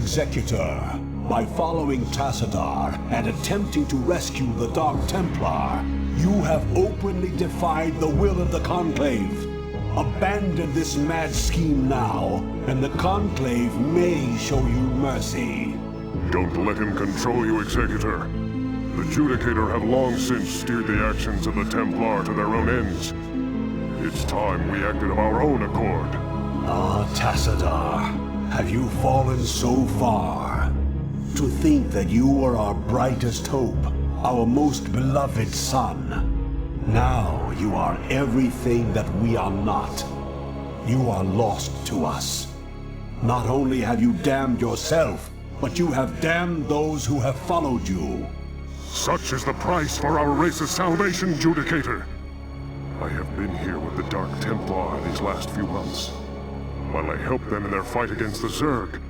Executor. By following Tassadar and attempting to rescue the Dark Templar, you have openly defied the will of the Conclave. Abandon this mad scheme now, and the Conclave may show you mercy. Don't let him control you, Executor. The Judicator have long since steered the actions of the Templar to their own ends. It's time we acted of our own accord. Ah, Tassadar, have you fallen so far? To think that you were our brightest hope, our most beloved son. Now you are everything that we are not. You are lost to us. Not only have you damned yourself, but you have damned those who have followed you. Such is the price for our race's salvation, Judicator. I have been here with the Dark Templar these last few months. While I helped them in their fight against the Zerg,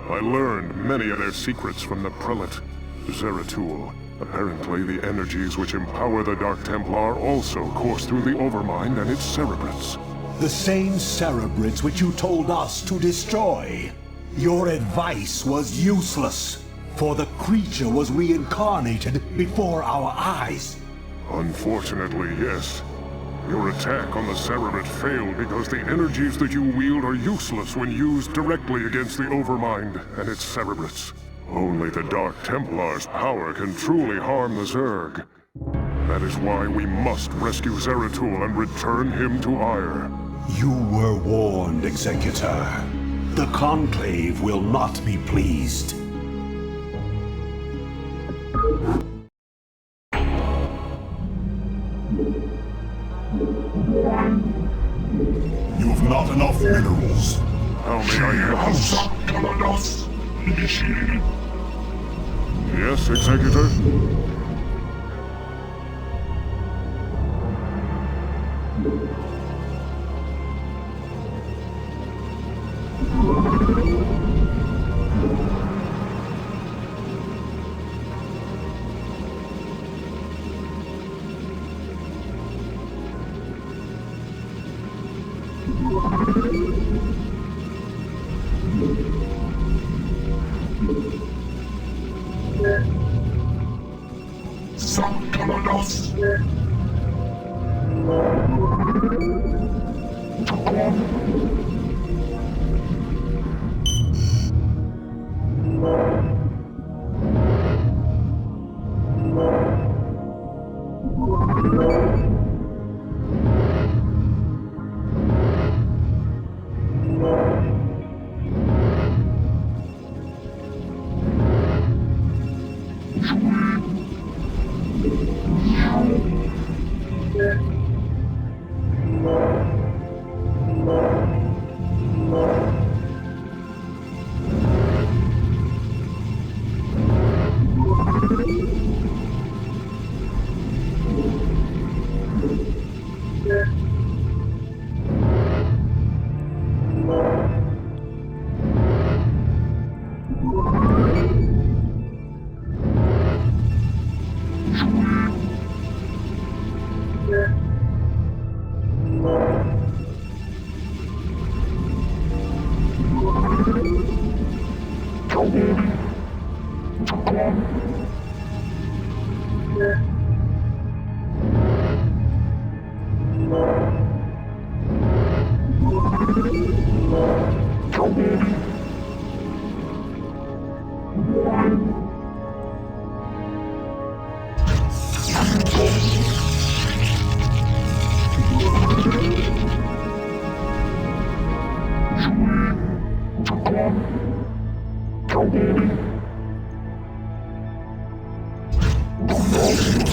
I learned many of their secrets from the Prelate, Zeratul. Apparently, the energies which empower the Dark Templar also course through the Overmind and its cerebrates. The same cerebrates which you told us to destroy. Your advice was useless, for the creature was reincarnated before our eyes. Unfortunately, yes. Your attack on the Cerebrate failed because the energies that you wield are useless when used directly against the Overmind and its Cerebrates. Only the Dark Templar's power can truly harm the Zerg. That is why we must rescue Zeratul and return him to Ire. You were warned, Executor. The Conclave will not be pleased. You've not enough minerals. How may I help? Initiated. Yes, Executor?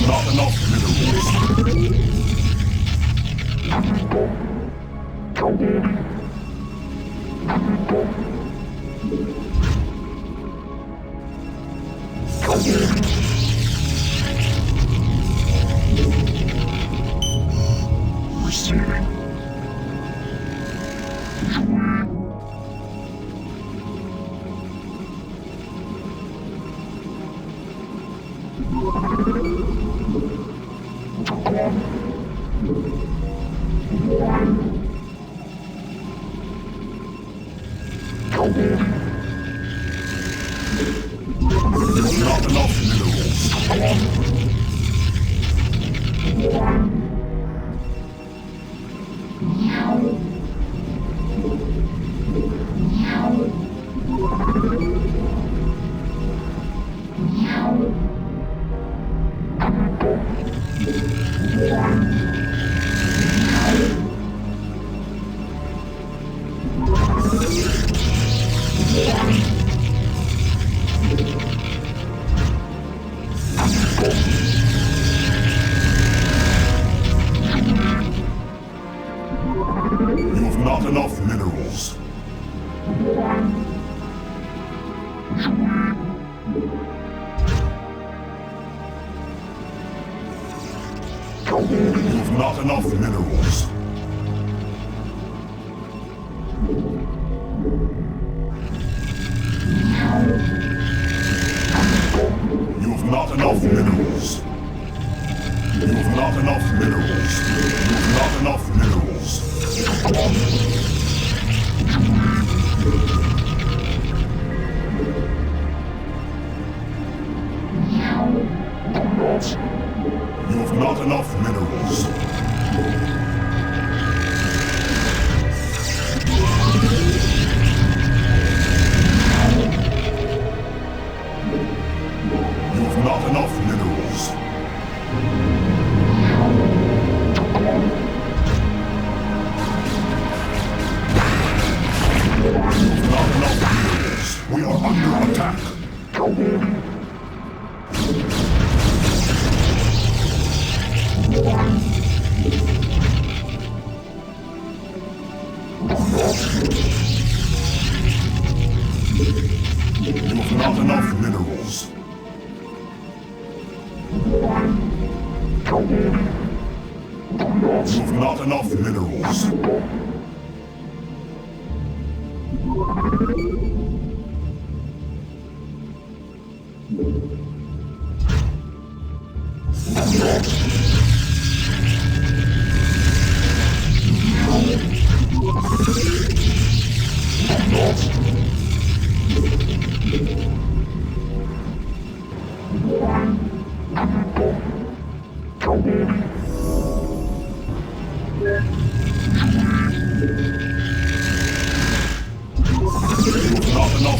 Not enough minerals. Receiving. Not enough minerals. You have not enough minerals. You have not enough minerals. You have not enough minerals. You have not enough minerals. You have not enough minerals. You have not enough minerals. You have not enough minerals. You have not enough minerals. We are under attack. You have not enough minerals. You have not enough minerals. Not enough minerals. You have not enough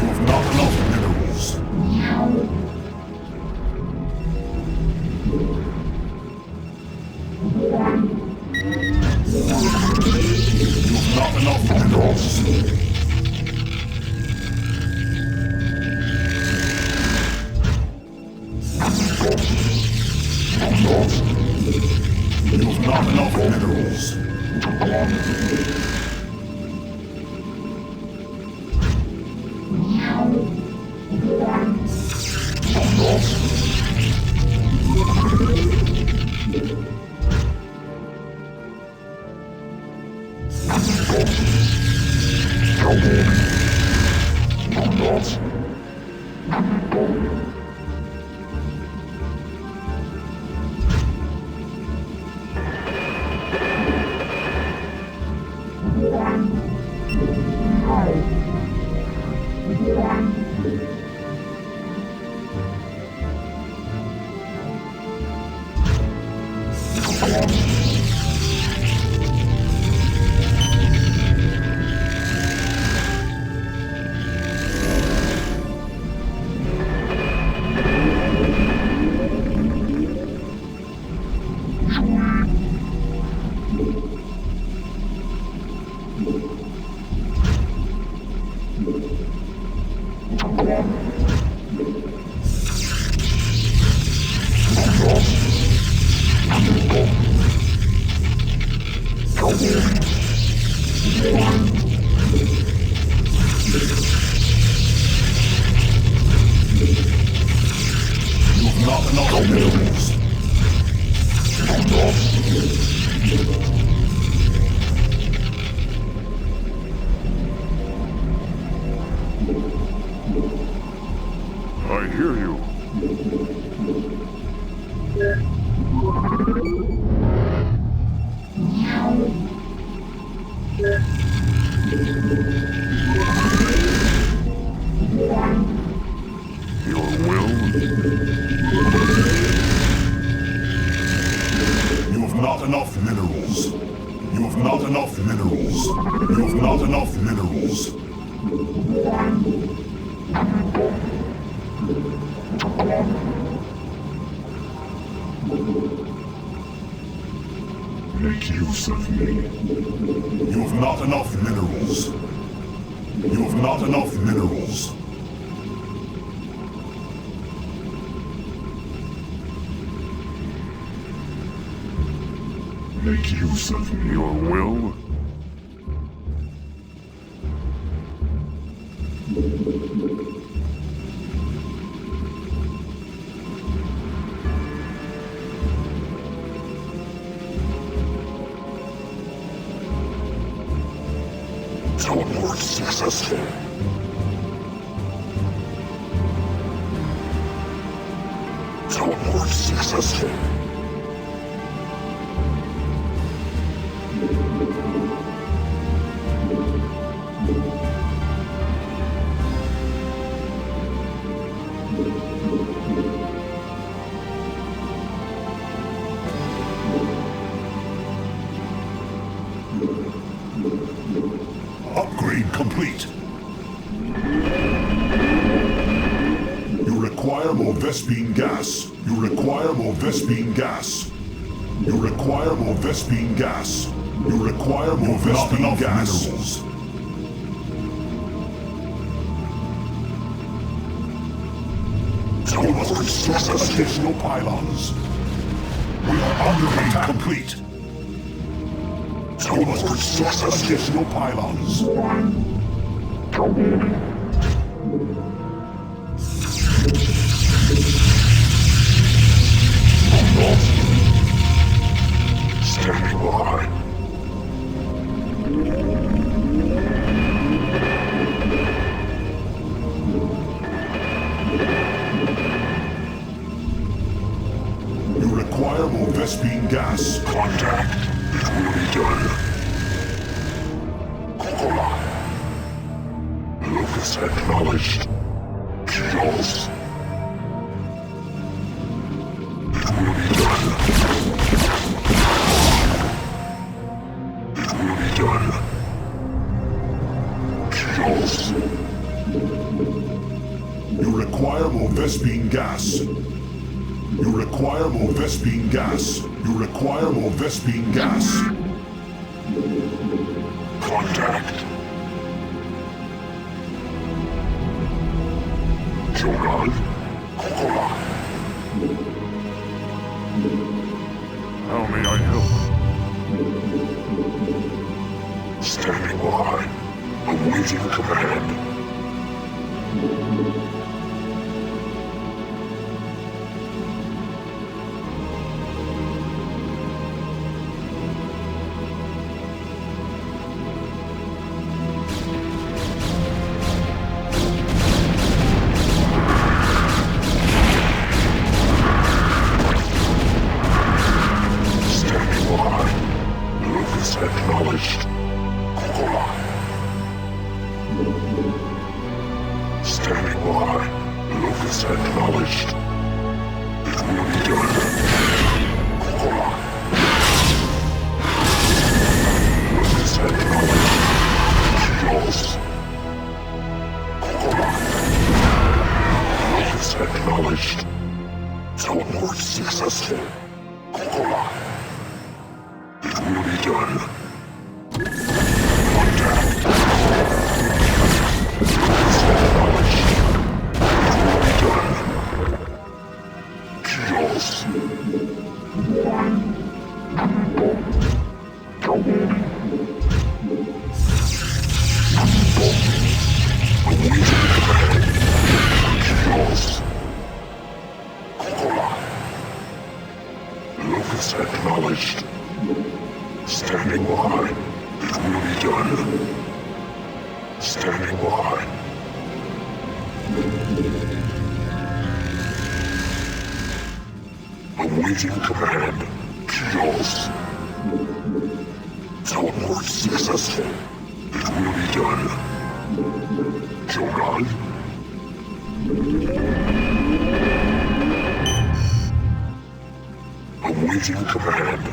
minerals. You have not enough minerals. You have not enough minerals. hear you. Your will? You have not enough minerals. You have not enough minerals. You have not enough minerals. Make use of me. You have not enough minerals. You have not enough minerals. Make use of me. Your will? Teleport successful. Teleport successful. Upgrade complete. You require more Vespine gas. You require more Vespine gas. You require more Vespine gas. You require more Vespine gas. Minerals. You must construct additional pylons. We are under attack. Complete. You must construct additional pylons. Standing by. You require more Vespine gas. Contact. It will be done. Kokola. Lucas acknowledged. Kills. It will be done. It will be done. Kills. You require more Vespine gas. You require more Vespine gas. You require more Vespine gas. Contact. Jogan. Kokola. How may I help? Standing by. Awaiting command. Acknowledged. Kokola. Standing by. Lucas acknowledged. It will be done. Kokola. Lucas acknowledged. Kills. Kokola. Lucas acknowledged. Teleport successful. Kokola. It will be done. Contact. Lucas acknowledged. It will be done. Kills. Awaiting command. Kills. Kokola. Lucas acknowledged. Standing by. It will be done. Standing by. Awaiting command. Chaos. Teleport successful. It will be done. Shogun? Awaiting command.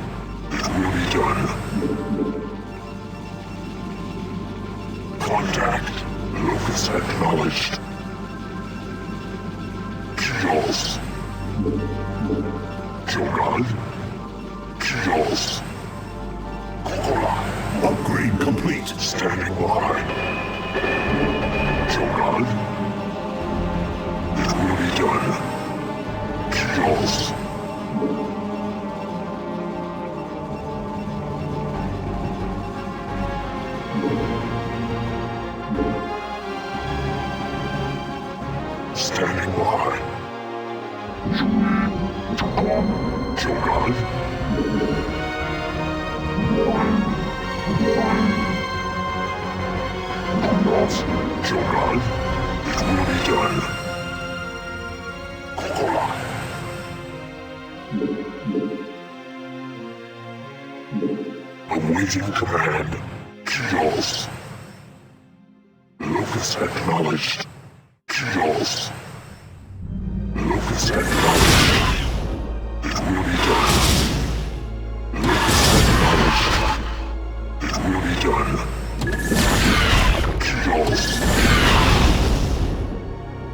It will be done. Contact. Locus acknowledged. Chaos. Shogun? Chaos. Kokora. Upgrade complete. Standing by. Shogun? It will be done. Chaos. Standing by. Shogun? Shogun? It will be done. Kokora. Awaiting command. Chaos. Locus acknowledged. Chaos. Locus acknowledged. It will be done. Locus acknowledged. It will be done. Chaos.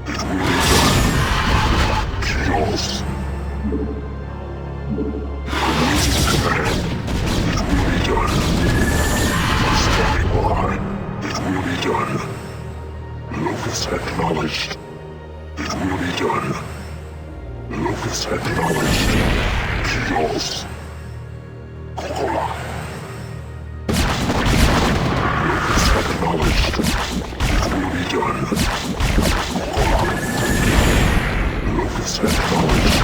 It will be done. Chaos. Awaiting command. It will be done. Standing by. It will be done. Locus acknowledged. It will be done. Locus acknowledged. Chaos. Kokora. Locus acknowledged. It will be done. Kokora. Locus acknowledged.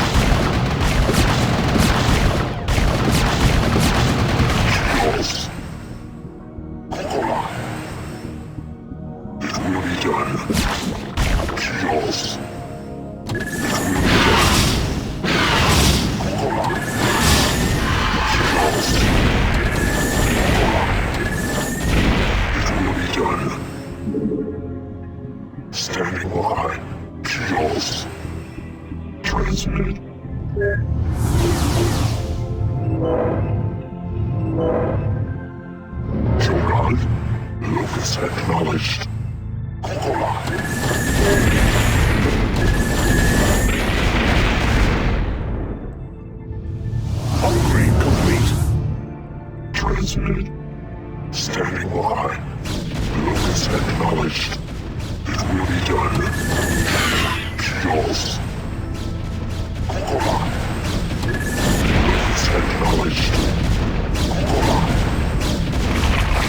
Chaos. Kokora. It will be done. Chaos. It will be done. Kokora. Chaos. Kokora. It will be done. Standing by. Chaos. Transmit. Shogun? Locus acknowledged. Kokora. Upgrade complete. Transmit. Standing by. Locus acknowledged. It will be done. Chaos. Kokora. Locus acknowledged. Kokora.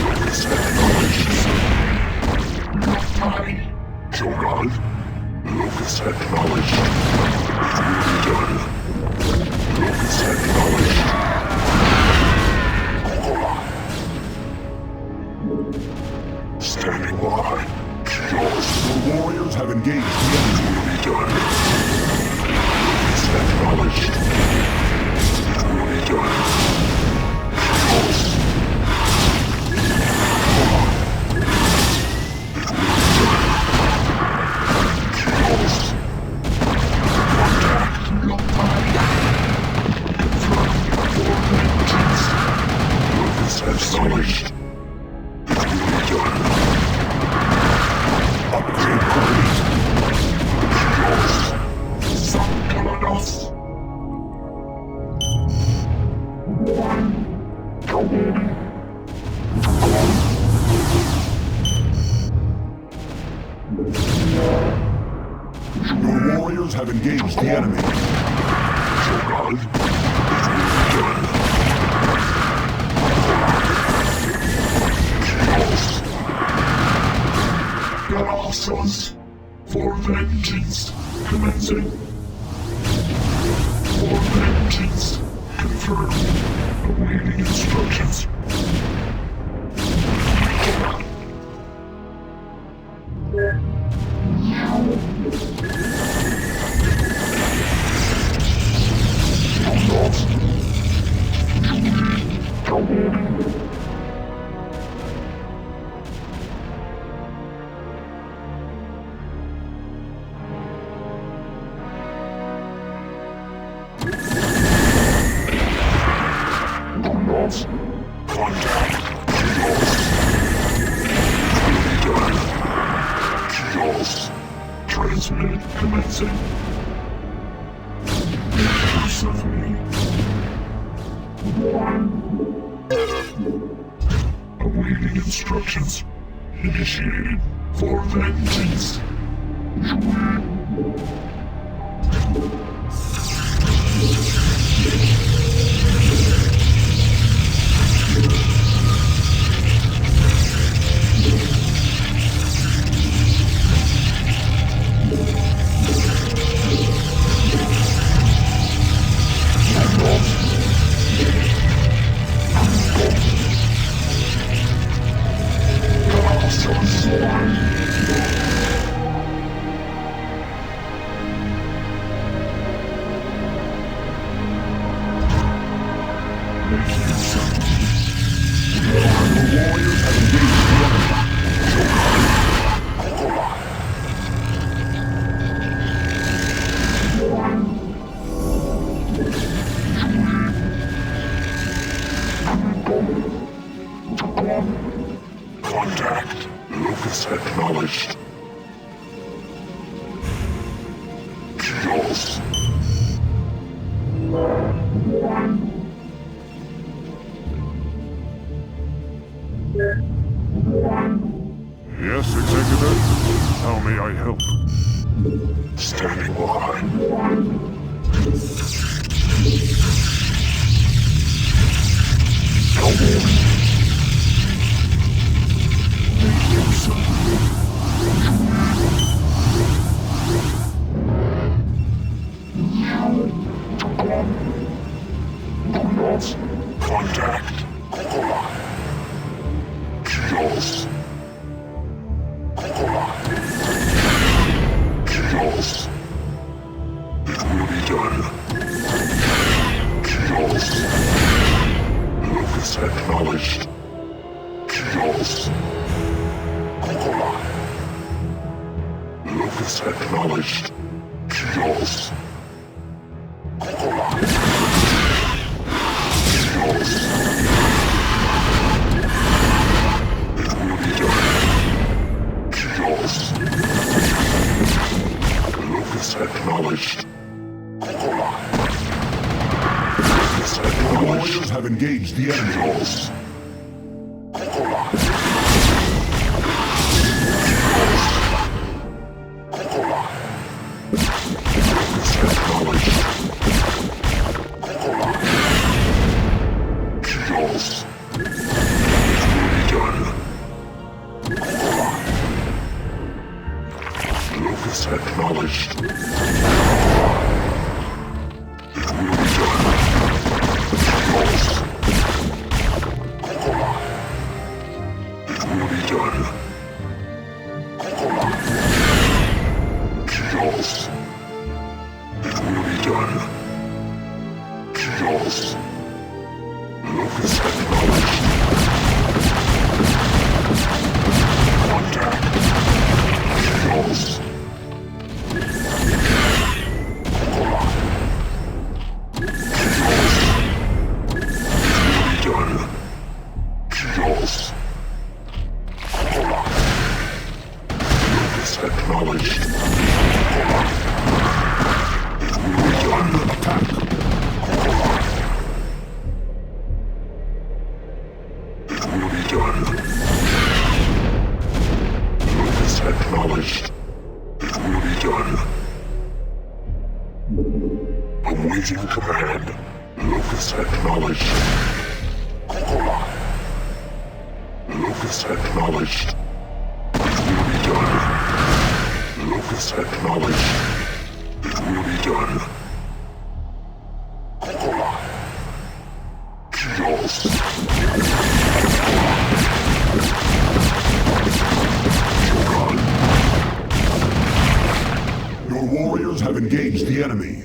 Locus acknowledged. Shogun? Locus acknowledged. It will be done. Locus acknowledged. Kokora. Standing by. Chaos. The warriors have engaged the enemy. It will be done. Locus acknowledged. It will be done. Chaos. Kokora. It will be done. Chaos. Contact. Locus acknowledged. It will be done. Upgrade complete. Chaos. Sankalados. Your warriors have engaged the enemy. Shogun, it will be done. Chaos. Colossus, for vengeance, commencing. For vengeance, confirmed. Awaiting instructions. Chaos. Contact. Chaos. Chaos. Transmit commencing. Use of me. Awaiting instructions. Initiated for vengeance. Contact. Locus acknowledged. Chaos. Yes, Executive? How may I help? Standing by. Contact. Chaos. Chaos. It will be done. Chaos. Locus acknowledged. Chaos. Locus acknowledged. Chaos. Acknowledged. Warriors have engaged the enemy. Acknowledged. Awaiting command. Locus acknowledged. Locus acknowledged. It will be done. Locus acknowledged. It will be done. Chaos. Your warriors have engaged the enemy.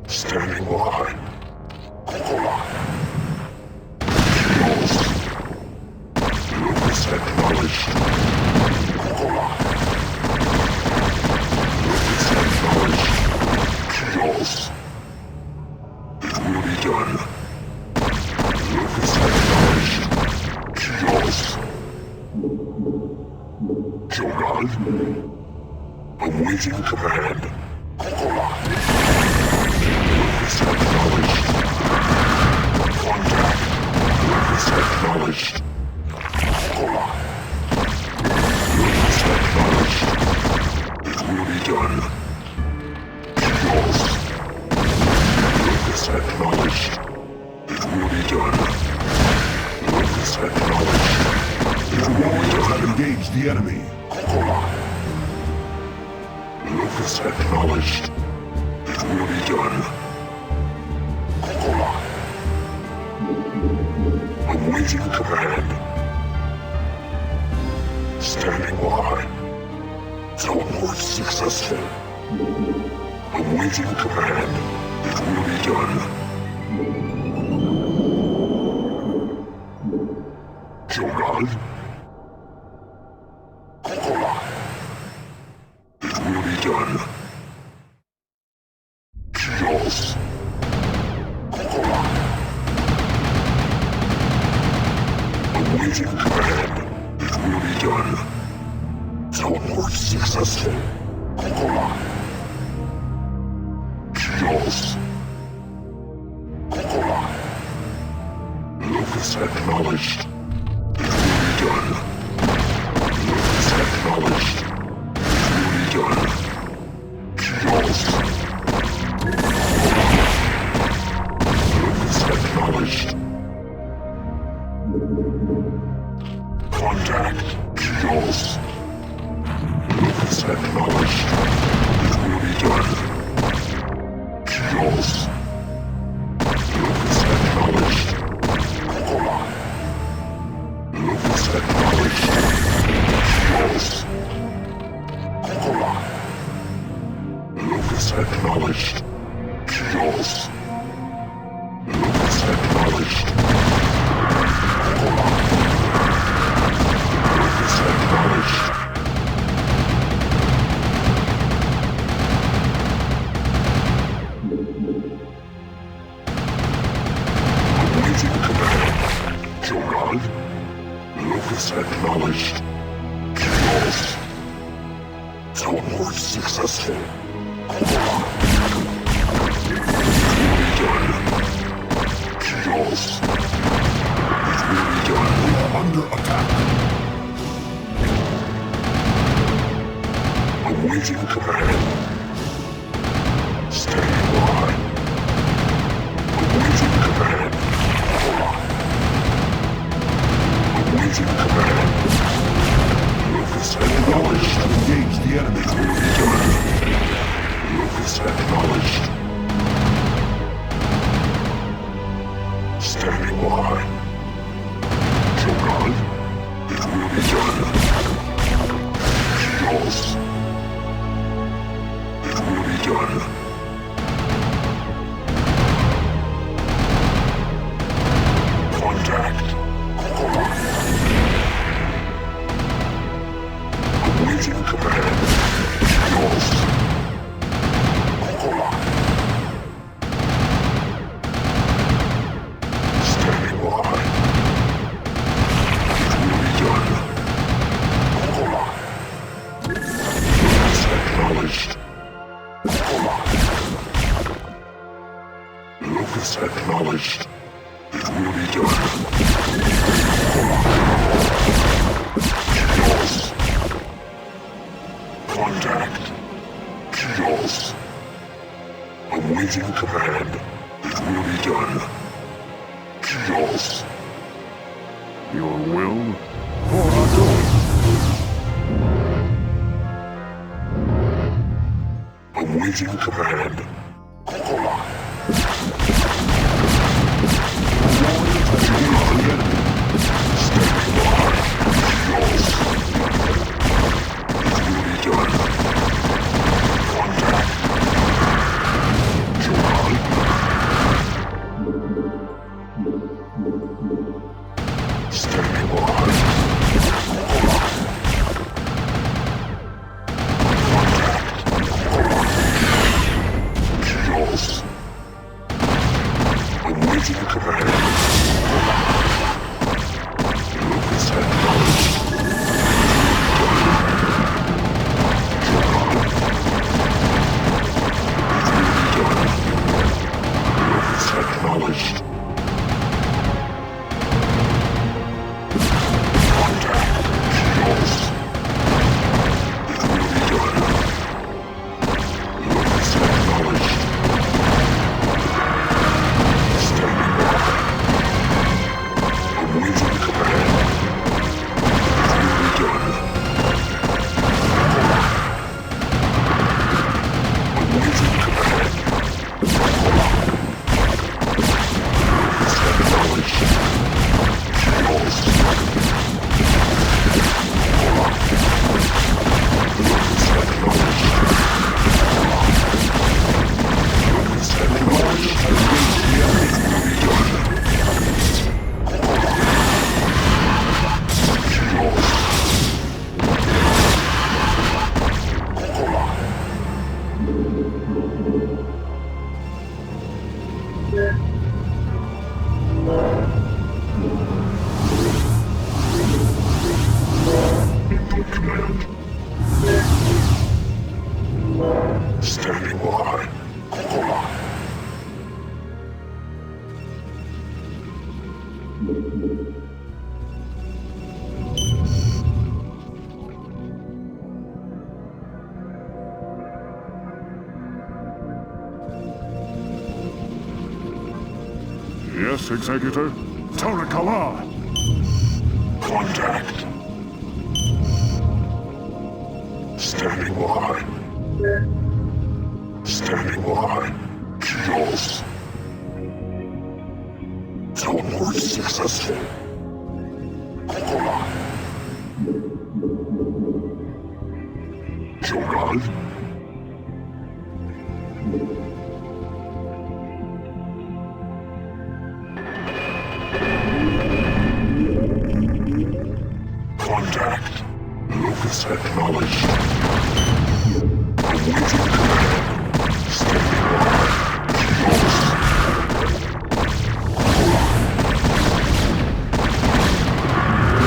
Standing by. Chaos. Locus acknowledged. Locus acknowledged. Chaos. It will be done. Locus Shogun? Awaiting command. Purpose acknowledged. Contact. Purpose acknowledged. Purpose acknowledged. It will be done. Yours. Purpose acknowledged. It will be done. Purpose acknowledged. Your warriors have engaged the enemy. Purpose acknowledged. It will be done. Awaiting command. Standing by. Teleport successful. Awaiting command. It will be done. Shogun? It will be done. Chaos. Awaiting command. It will be done. Teleport successful. Chaos. Locus acknowledged. It will be done. Locus acknowledged. It will be done. Chaos. Locus acknowledged. Contact. Chaos. Locus acknowledged. It will be done. Chaos. Locus acknowledged. Locus acknowledged. Chaos. Locus acknowledged. Chaos. Locus acknowledged. Locus acknowledged. Awaiting command. Shogun? Locus acknowledged. Chaos. Teleport successful. It will be done. Chaos. It will be done. We are under attack. Awaiting command. Standing by. Awaiting command. Awaiting command. Locus acknowledged. Engage the enemy. It will be done. Locus acknowledged. Standing by. Shogun. It will be done. Chaos. It will be done. Contact. Awaiting command. Chaos. Standing by. It will be done. Locus acknowledged. Locus acknowledged. It will be done. Chaos. Contact. Chaos. Awaiting command. It will be done. Chaos. Your will or our good? Awaiting command. Standing by. Chaos. It will be done. Contact. Shogun. Standing by. Contact. Yes, Executor. Tarakala! Contact. Standing by. Standing by. Kills. Teleport successful. Kokola. Jogal. Contact. Locus acknowledged. Awaiting command. Standing by. Kills.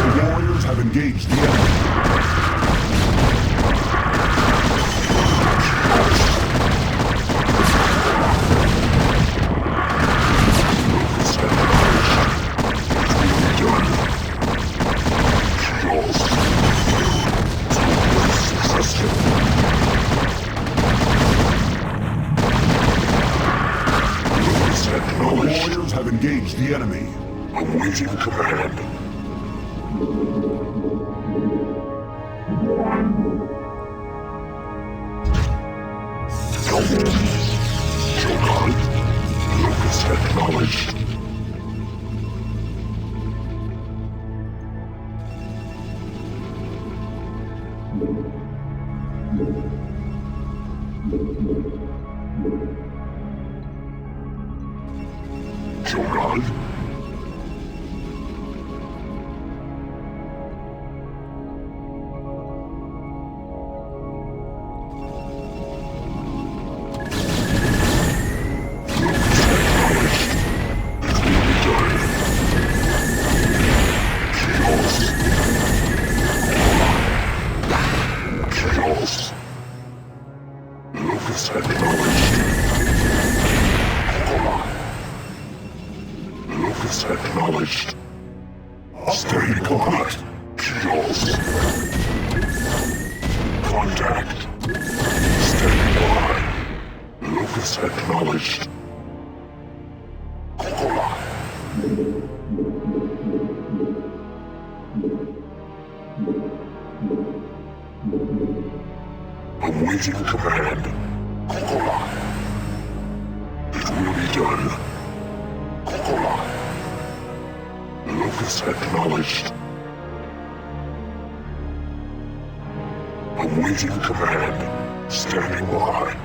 The warriors have engaged the enemy. Locus acknowledged. It will be done. Kills. Teleport successful. Locus acknowledged. The warriors have engaged the enemy. Awaiting command. Jogal. Locus acknowledged. Jogal. Locus acknowledged. Kokola. Locus acknowledged. Upgrade complete. Kills. Contact. Standing by. Locus acknowledged. Kokola. Awaiting command. Kokola. It will be done. Kokola. Locus acknowledged. Awaiting command. Standing by.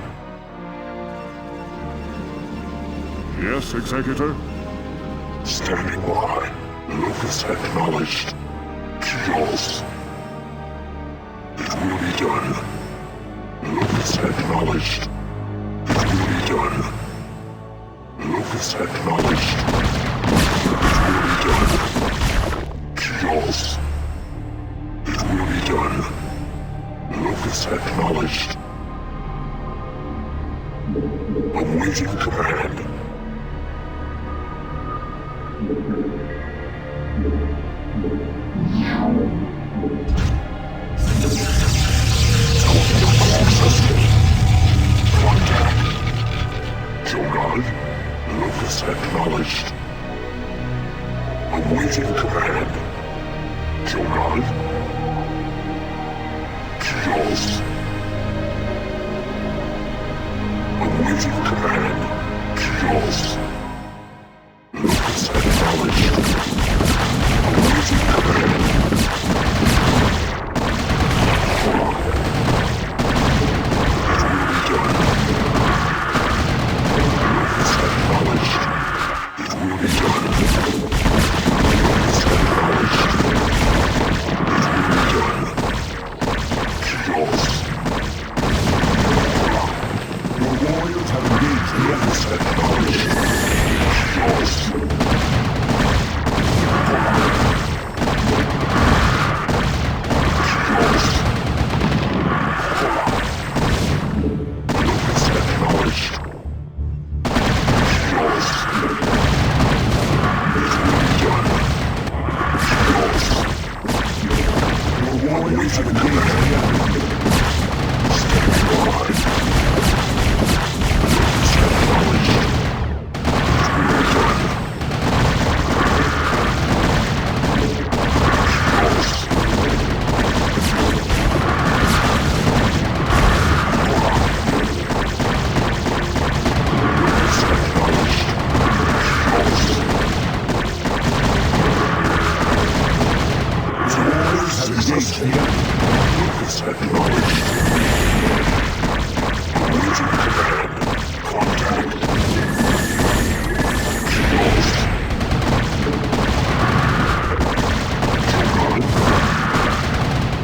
Yes, Executor. Standing by. Locus acknowledged. Kills. It will be done. Locus acknowledged. It will be done. Locus acknowledged. It will be done. Kills. It will be done. Locus acknowledged. Awaiting command. Contact. Jogal. Locus acknowledged. Awaiting command. Jogal. Kills. Awaiting command. Kills. Locus acknowledged. Awaiting command. Lucas acknowledged. Awaiting command. Contact. Shields.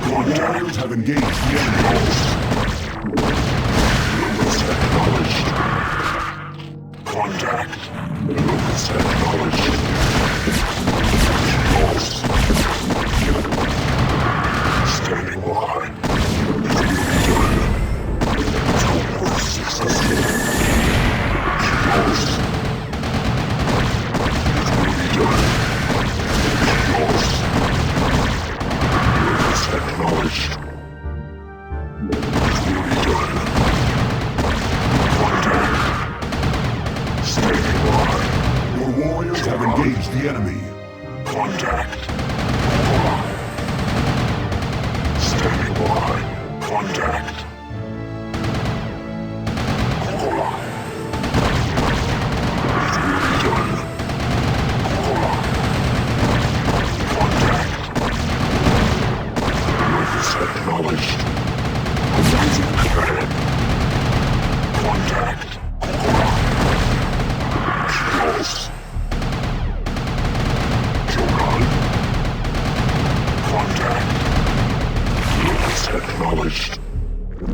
Warriors have engaged the enemy. Lucas acknowledged. Contact. Lucas acknowledged. Shields. Standing by. It will be done. Teleport successful. Shields. It will be done. Shields. Acknowledged. It will be done. Contact. Standing by. Your warriors have engaged the enemy. Contact. Standing by. Contact. It will be done. Contact. Acknowledged. Awaiting command. Contact. Shields. Joran. Contact. Lucas acknowledged. It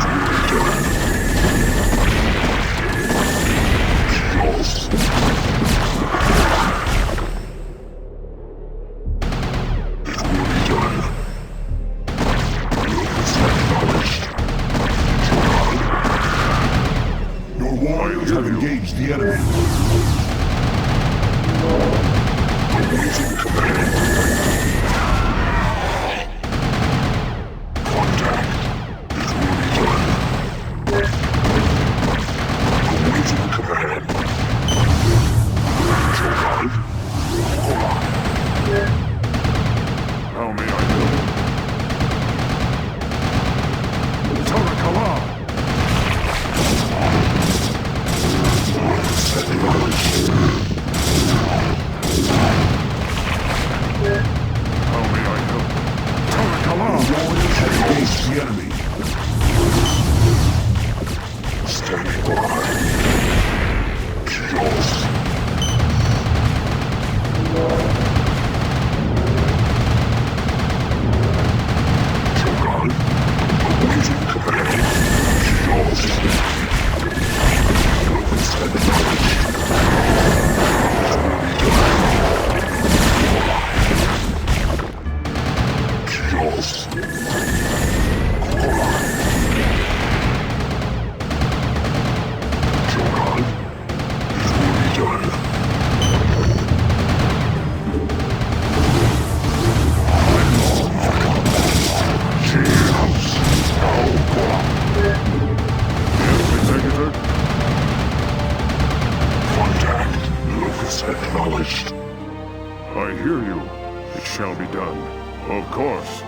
will be done. Shields. Warriors have engaged the enemy. Awaiting command. Contact. It will be done. Awaiting command. Joran. How may I help? Tarakala! How may I help? Tarakala! Warriors have engaged the enemy. Standing by. Shields. Joran. Awaiting command. Shields. Lucas acknowledged. It will be done. Shields. Joran. It will be done. Shields. Yes, Executor? Contact. Lucas acknowledged. I hear you. It shall be done. Of course.